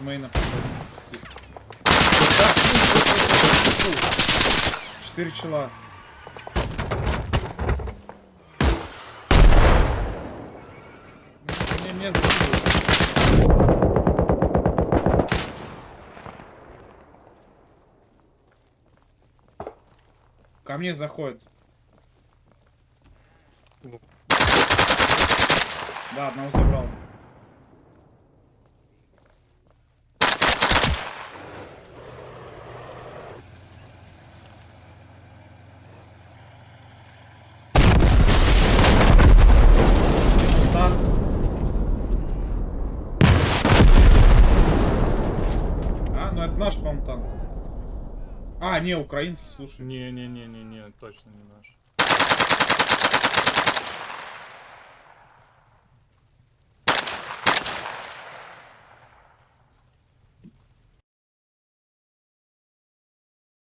мейна. 4 чела. Мне закидывают. Ко мне заходит. Да, одного забрал. Стан. А, ну это наш, по-моему, танк. А, не, украинский, слушай. Не, точно не наш.